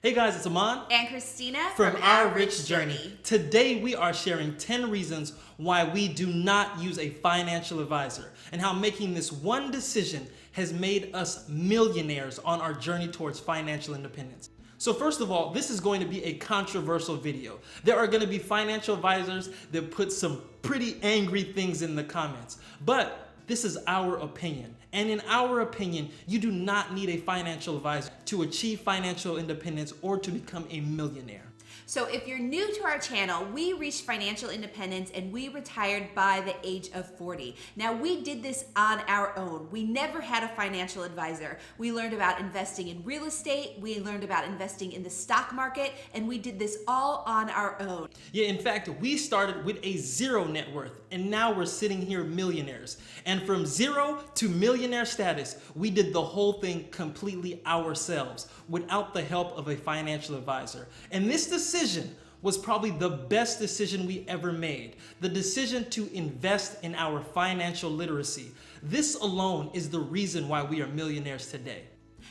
Hey guys, it's Aman and Christina from Our Rich Journey. Today we are sharing 10 reasons why we do not use a financial advisor and how making this one decision has made us millionaires on our journey towards financial independence. So first of all, this is going to be a controversial video. There are going to be financial advisors that put some pretty angry things in the comments, but this is our opinion. And in our opinion, you do not need a financial advisor to achieve financial independence or to become a millionaire. So if you're new to our channel, we reached financial independence and we retired by the age of 40. Now we did this on our own. We never had a financial advisor. We learned about investing in real estate, we learned about investing in the stock market, and we did this all on our own. Yeah, in fact, we started with a zero net worth and now we're sitting here millionaires. And from zero to millionaire status, we did the whole thing completely ourselves without the help of a financial advisor. And this decision was probably the best decision we ever made. The decision to invest in our financial literacy. This alone is the reason why we are millionaires today.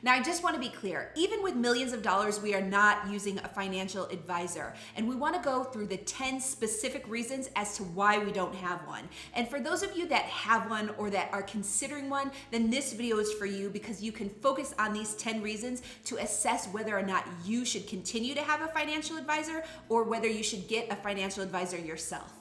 Now, I just want to be clear, even with millions of dollars, we are not using a financial advisor. And we want to go through the 10 specific reasons as to why we don't have one. And for those of you that have one or that are considering one, then this video is for you because you can focus on these 10 reasons to assess whether or not you should continue to have a financial advisor or whether you should get a financial advisor yourself.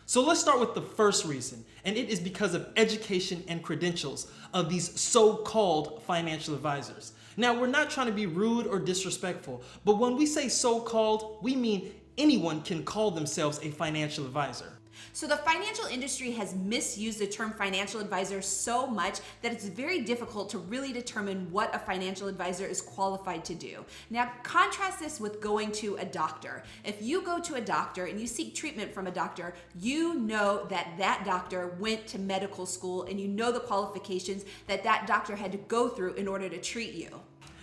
So let's start with the first reason, and it is because of education and credentials of these so-called financial advisors. Now, we're not trying to be rude or disrespectful, but when we say so-called, we mean anyone can call themselves a financial advisor. So the financial industry has misused the term financial advisor so much that it's very difficult to really determine what a financial advisor is qualified to do. Now, contrast this with going to a doctor. If you go to a doctor and you seek treatment from a doctor, you know that that doctor went to medical school and you know the qualifications that that doctor had to go through in order to treat you.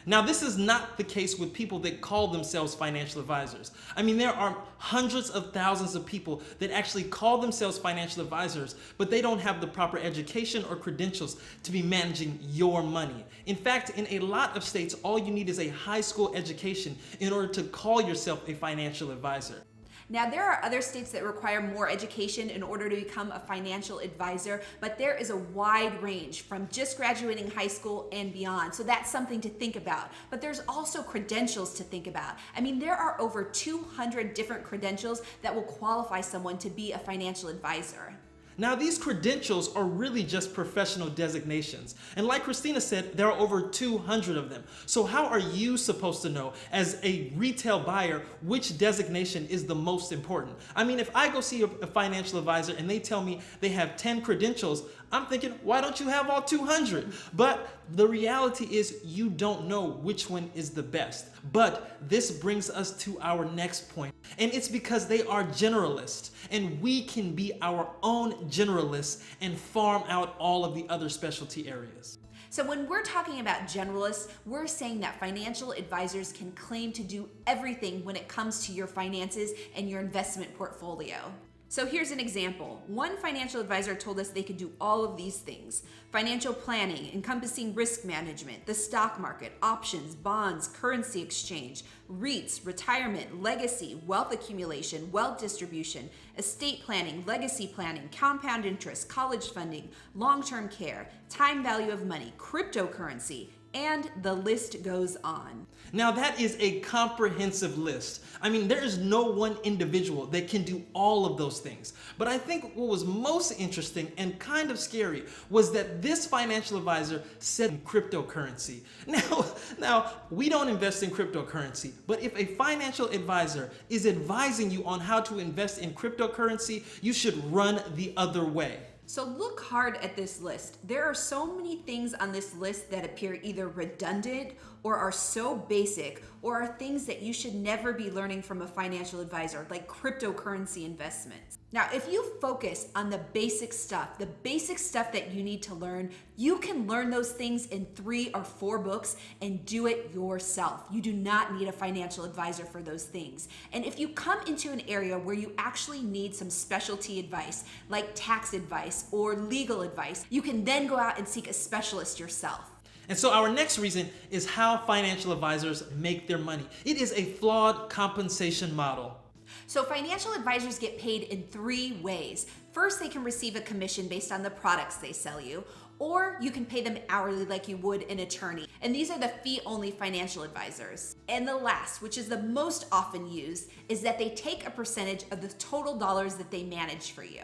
Now, this is not the case with people that call themselves financial advisors. I mean, there are hundreds of thousands of people that actually call themselves financial advisors, but they don't have the proper education or credentials to be managing your money. In fact, in a lot of states, all you need is a high school education in order to call yourself a financial advisor. Now, there are other states that require more education in order to become a financial advisor, but there is a wide range from just graduating high school and beyond. So that's something to think about. But there's also credentials to think about. I mean, there are over 200 different credentials that will qualify someone to be a financial advisor. Now, these credentials are really just professional designations. And like Christina said, there are over 200 of them. So how are you supposed to know as a retail buyer which designation is the most important? I mean, if I go see a financial advisor and they tell me they have 10 credentials, I'm thinking, why don't you have all 200? But the reality is you don't know which one is the best. But this brings us to our next point. And it's because they are generalists. And we can be our own generalists and farm out all of the other specialty areas. So when we're talking about generalists, we're saying that financial advisors can claim to do everything when it comes to your finances and your investment portfolio. So here's an example. One financial advisor told us they could do all of these things: financial planning, encompassing risk management, the stock market, options, bonds, currency exchange, REITs, retirement, legacy, wealth accumulation, wealth distribution, estate planning, legacy planning, compound interest, college funding, long-term care, time value of money, cryptocurrency, and the list goes on. Now that is a comprehensive list. I mean, there is no one individual that can do all of those things. But I think what was most interesting and kind of scary was that this financial advisor said cryptocurrency. Now, we don't invest in cryptocurrency, but if a financial advisor is advising you on how to invest in cryptocurrency, you should run the other way. So look hard at this list. There are so many things on this list that appear either redundant or are so basic or are things that you should never be learning from a financial advisor, like cryptocurrency investments. Now, if you focus on the basic stuff that you need to learn, you can learn those things in 3 or 4 books and do it yourself. You do not need a financial advisor for those things. And if you come into an area where you actually need some specialty advice, like tax advice or legal advice, you can then go out and seek a specialist yourself. And so our next reason is how financial advisors make their money. It is a flawed compensation model. So financial advisors get paid in three ways. First, they can receive a commission based on the products they sell you, or you can pay them hourly like you would an attorney. And these are the fee-only financial advisors. And the last, which is the most often used, is that they take a percentage of the total dollars that they manage for you.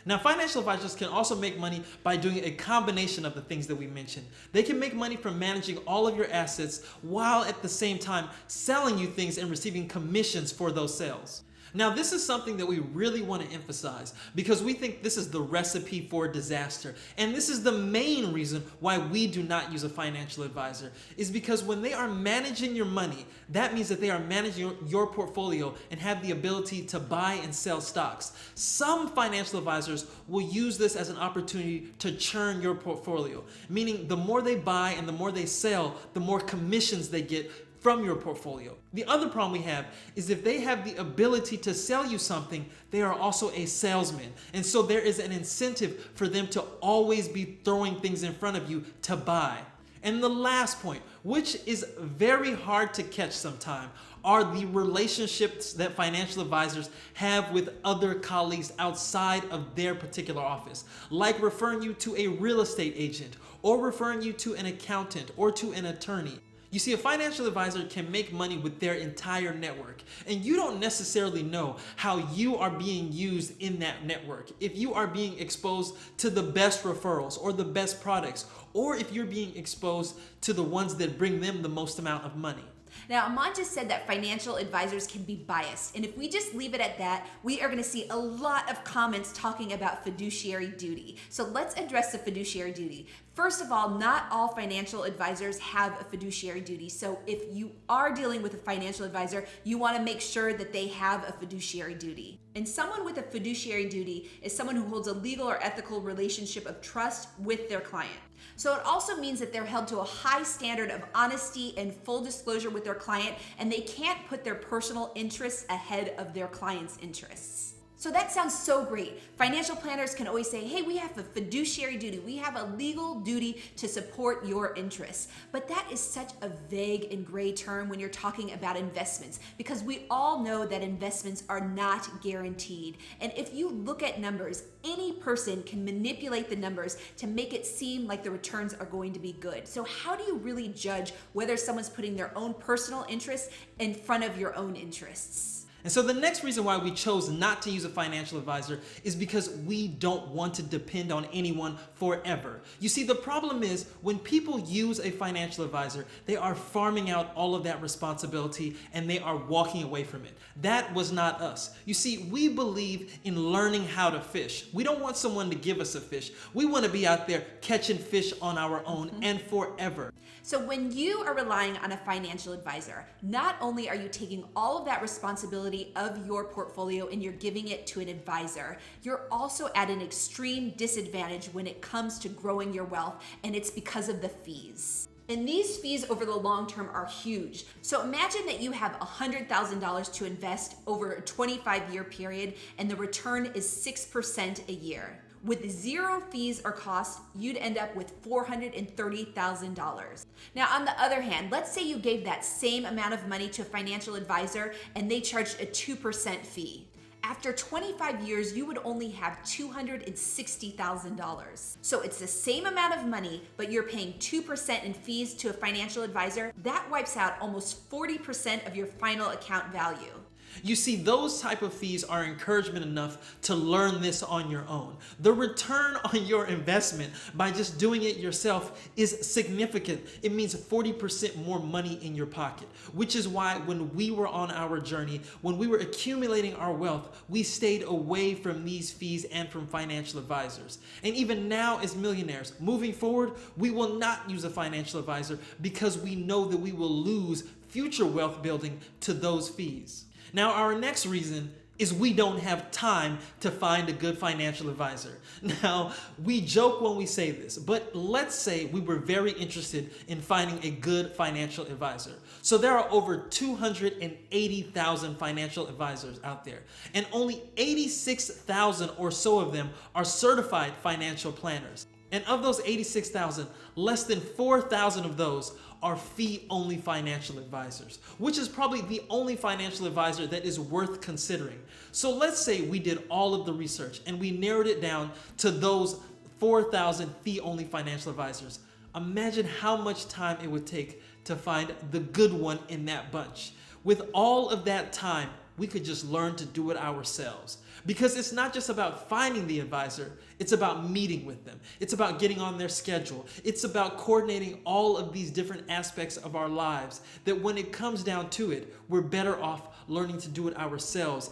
Now, financial advisors can also make money by doing a combination of the things that we mentioned. They can make money from managing all of your assets while at the same time selling you things and receiving commissions for those sales. Now, this is something that we really want to emphasize because we think this is the recipe for disaster. And this is the main reason why we do not use a financial advisor, is because when they are managing your money, that means that they are managing your portfolio and have the ability to buy and sell stocks. Some financial advisors will use this as an opportunity to churn your portfolio, meaning the more they buy and the more they sell, the more commissions they get from your portfolio. The other problem we have is if they have the ability to sell you something, they are also a salesman. And so there is an incentive for them to always be throwing things in front of you to buy. And the last point, which is very hard to catch sometime, are the relationships that financial advisors have with other colleagues outside of their particular office, like referring you to a real estate agent, or referring you to an accountant, or to an attorney. You see, a financial advisor can make money with their entire network, and you don't necessarily know how you are being used in that network. If you are being exposed to the best referrals or the best products, or if you're being exposed to the ones that bring them the most amount of money. Now, Aman just said that financial advisors can be biased. And if we just leave it at that, we are going to see a lot of comments talking about fiduciary duty. So let's address the fiduciary duty. First of all, not all financial advisors have a fiduciary duty. So if you are dealing with a financial advisor, you want to make sure that they have a fiduciary duty. And someone with a fiduciary duty is someone who holds a legal or ethical relationship of trust with their client. So it also means that they're held to a high standard of honesty and full disclosure with their client, and they can't put their personal interests ahead of their client's interests. So that sounds so great. Financial planners can always say, hey, we have a fiduciary duty. We have a legal duty to support your interests. But that is such a vague and gray term when you're talking about investments, because we all know that investments are not guaranteed. And if you look at numbers, any person can manipulate the numbers to make it seem like the returns are going to be good. So how do you really judge whether someone's putting their own personal interests in front of your own interests? And so the next reason why we chose not to use a financial advisor is because we don't want to depend on anyone forever. You see, the problem is when people use a financial advisor, they are farming out all of that responsibility and they are walking away from it. That was not us. You see, we believe in learning how to fish. We don't want someone to give us a fish. We want to be out there catching fish on our own and forever. So when you are relying on a financial advisor, not only are you taking all of that responsibility of your portfolio and you're giving it to an advisor, you're also at an extreme disadvantage when it comes to growing your wealth, and it's because of the fees. And these fees over the long term are huge. So imagine that you have $100,000 to invest over a 25-year period and the return is 6% a year. With zero fees or costs, you'd end up with $430,000. Now, on the other hand, let's say you gave that same amount of money to a financial advisor and they charged a 2% fee. After 25 years, you would only have $260,000. So it's the same amount of money, but you're paying 2% in fees to a financial advisor. That wipes out almost 40% of your final account value. You see, those type of fees are encouragement enough to learn this on your own. The return on your investment by just doing it yourself is significant. It means 40% more money in your pocket, which is why when we were on our journey, when we were accumulating our wealth, we stayed away from these fees and from financial advisors. And even now as millionaires, moving forward, we will not use a financial advisor because we know that we will lose future wealth building to those fees. Now, our next reason is we don't have time to find a good financial advisor. Now, we joke when we say this, but let's say we were very interested in finding a good financial advisor. So there are over 280,000 financial advisors out there, and only 86,000 or so of them are certified financial planners. And of those 86,000, less than 4,000 of those are fee-only financial advisors, which is probably the only financial advisor that is worth considering. So let's say we did all of the research and we narrowed it down to those 4,000 fee-only financial advisors. Imagine how much time it would take to find the good one in that bunch. With all of that time, we could just learn to do it ourselves. Because it's not just about finding the advisor, it's about meeting with them. It's about getting on their schedule. It's about coordinating all of these different aspects of our lives, that when it comes down to it, we're better off learning to do it ourselves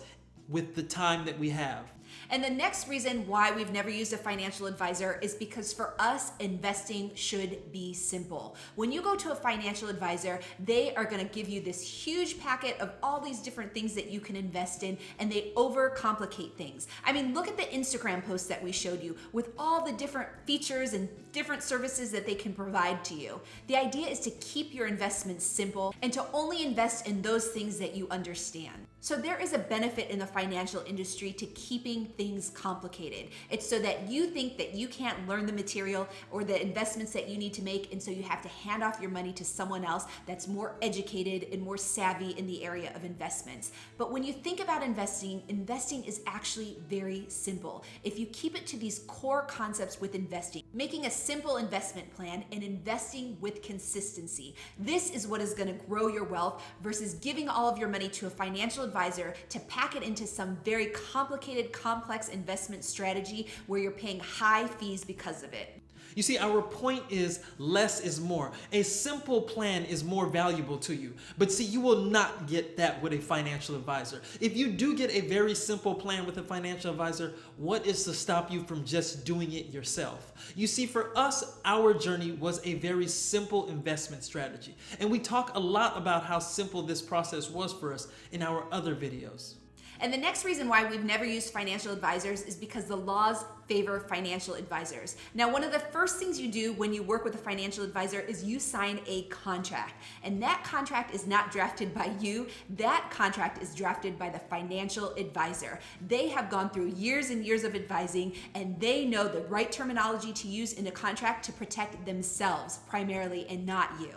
with the time that we have. And the next reason why we've never used a financial advisor is because for us, investing should be simple. When you go to a financial advisor, they are going to give you this huge packet of all these different things that you can invest in, and they overcomplicate things. I mean, look at the Instagram posts that we showed you with all the different features and different services that they can provide to you. The idea is to keep your investments simple and to only invest in those things that you understand. So there is a benefit in the financial industry to keeping things complicated. It's so that you think that you can't learn the material or the investments that you need to make, and so you have to hand off your money to someone else that's more educated and more savvy in the area of investments. But when you think about investing, investing is actually very simple. If you keep it to these core concepts with investing, making a simple investment plan and investing with consistency, this is what is going to grow your wealth versus giving all of your money to a financial advisor to pack it into some very complicated, complex investment strategy where you're paying high fees because of it. You see, our point is less is more. A simple plan is more valuable to you. But see, you will not get that with a financial advisor. If you do get a very simple plan with a financial advisor, what is to stop you from just doing it yourself? You see, for us, our journey was a very simple investment strategy. And we talk a lot about how simple this process was for us in our other videos. And the next reason why we've never used financial advisors is because the laws favor financial advisors. Now, one of the first things you do when you work with a financial advisor is you sign a contract. And that contract is not drafted by you. That contract is drafted by the financial advisor. They have gone through years and years of advising, and they know the right terminology to use in a contract to protect themselves primarily and not you.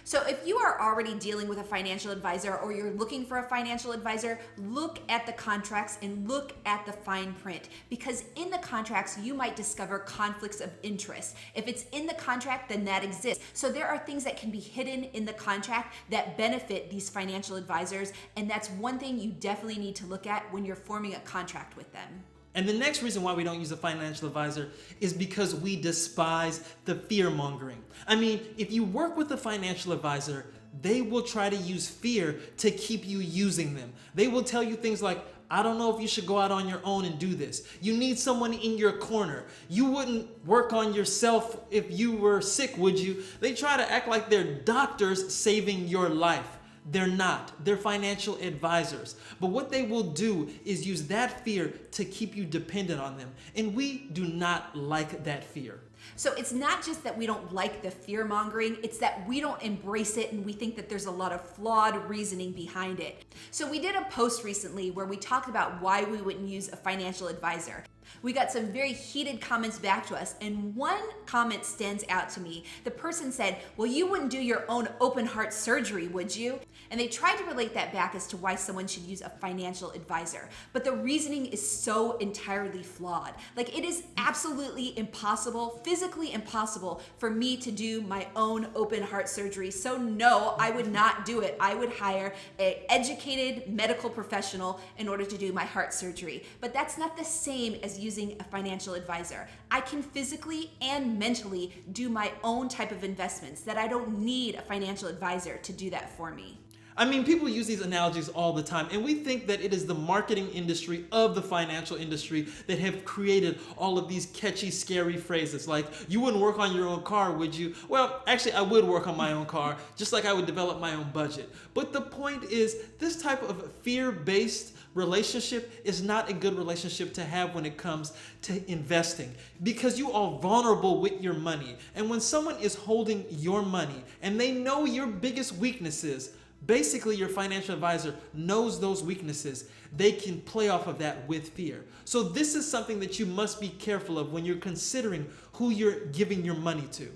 So if you are already dealing with a financial advisor or you're looking for a financial advisor, look at the contracts and look at the fine print, because in the contracts you might discover conflicts of interest. If it's in the contract, then that exists. So there are things that can be hidden in the contract that benefit these financial advisors, and that's one thing you definitely need to look at when you're forming a contract with them. And the next reason why we don't use a financial advisor is because we despise the fear-mongering. I mean, if you work with a financial advisor, they will try to use fear to keep you using them. They will tell you things like, I don't know if you should go out on your own and do this. You need someone in your corner. You wouldn't work on yourself if you were sick, would you? They try to act like they're doctors saving your life. They're not. They're financial advisors. But what they will do is use that fear to keep you dependent on them. And we do not like that fear. So it's not just that we don't like the fear mongering, it's that we don't embrace it and we think that there's a lot of flawed reasoning behind it. So we did a post recently where we talked about why we wouldn't use a financial advisor. We got some very heated comments back to us, and one comment stands out to me. The person said, well, you wouldn't do your own open heart surgery, would you? And they tried to relate that back as to why someone should use a financial advisor. But the reasoning is so entirely flawed. Like, it is absolutely impossible, physically impossible, for me to do my own open heart surgery. So no, I would not do it. I would hire an educated medical professional in order to do my heart surgery. But that's not the same as using a financial advisor. I can physically and mentally do my own type of investments that I don't need a financial advisor to do that for me. I mean, people use these analogies all the time, and we think that it is the marketing industry of the financial industry that have created all of these catchy, scary phrases like, you wouldn't work on your own car, would you? Well, actually, I would work on my own car, just like I would develop my own budget. But the point is, this type of fear-based relationship is not a good relationship to have when it comes to investing, because you are vulnerable with your money. And when someone is holding your money and they know your biggest weaknesses, Basically, your financial advisor knows those weaknesses. They can play off of that with fear. So this is something that you must be careful of when you're considering who you're giving your money to.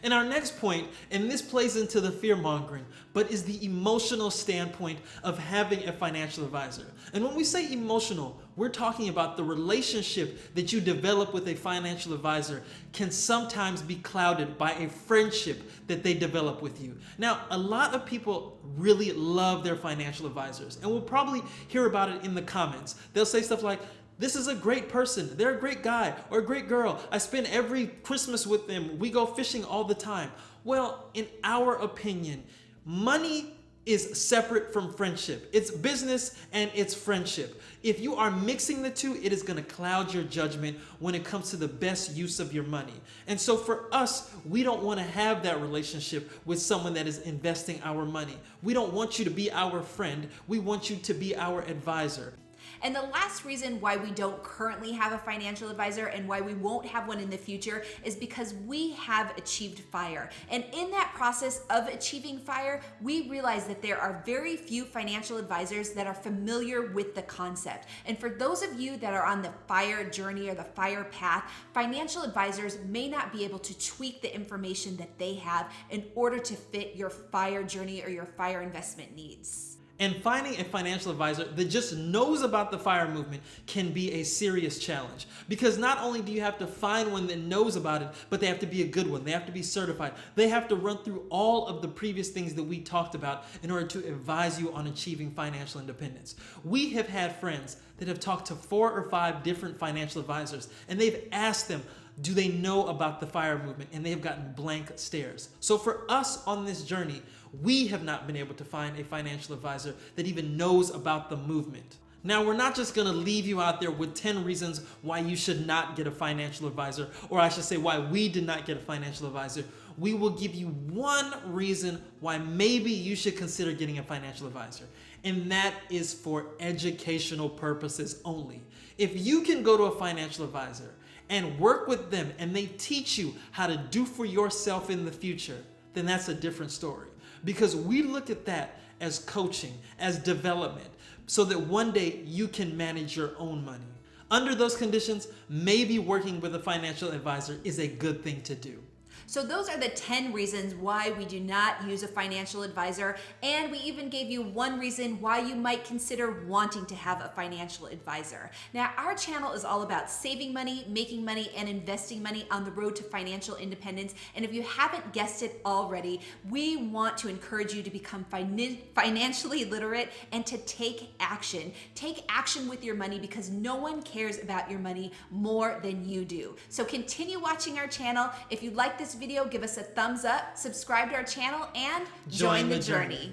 And our next point, and this plays into the fear mongering, but is the emotional standpoint of having a financial advisor. And when we say emotional, we're talking about the relationship that you develop with a financial advisor can sometimes be clouded by a friendship that they develop with you. Now, a lot of people really love their financial advisors, and we'll probably hear about it in the comments. They'll say stuff like, "This is a great person. They're a great guy or a great girl. I spend every Christmas with them. We go fishing all the time." Well, in our opinion, money is separate from friendship. It's business and it's friendship. If you are mixing the two, it is going to cloud your judgment when it comes to the best use of your money. And so for us, we don't want to have that relationship with someone that is investing our money. We don't want you to be our friend. We want you to be our advisor. And the last reason why we don't currently have a financial advisor and why we won't have one in the future is because we have achieved FIRE. And in that process of achieving FIRE, we realize that there are very few financial advisors that are familiar with the concept. And for those of you that are on the FIRE journey or the FIRE path, financial advisors may not be able to tweak the information that they have in order to fit your FIRE journey or your FIRE investment needs. And finding a financial advisor that just knows about the FIRE movement can be a serious challenge, because not only do you have to find one that knows about it, but they have to be a good one. They have to be certified. They have to run through all of the previous things that we talked about in order to advise you on achieving financial independence. We have had friends that have talked to 4 or 5 different financial advisors, and they've asked them, do they know about the FIRE movement? And they've gotten blank stares. So for us on this journey, we have not been able to find a financial advisor that even knows about the movement. Now, we're not just going to leave you out there with 10 reasons why you should not get a financial advisor, or I should say why we did not get a financial advisor. We will give you one reason why maybe you should consider getting a financial advisor, and that is for educational purposes only. If you can go to a financial advisor and work with them and they teach you how to do for yourself in the future, then that's a different story. Because we look at that as coaching, as development, so that one day you can manage your own money. Under those conditions, maybe working with a financial advisor is a good thing to do. So those are the 10 reasons why we do not use a financial advisor, and we even gave you one reason why you might consider wanting to have a financial advisor. Now, our channel is all about saving money, making money, and investing money on the road to financial independence. And if you haven't guessed it already, we want to encourage you to become financially literate and to take action. Take action with your money, because no one cares about your money more than you do. So continue watching our channel. If you like this video, give us a thumbs up, subscribe to our channel, and join the journey.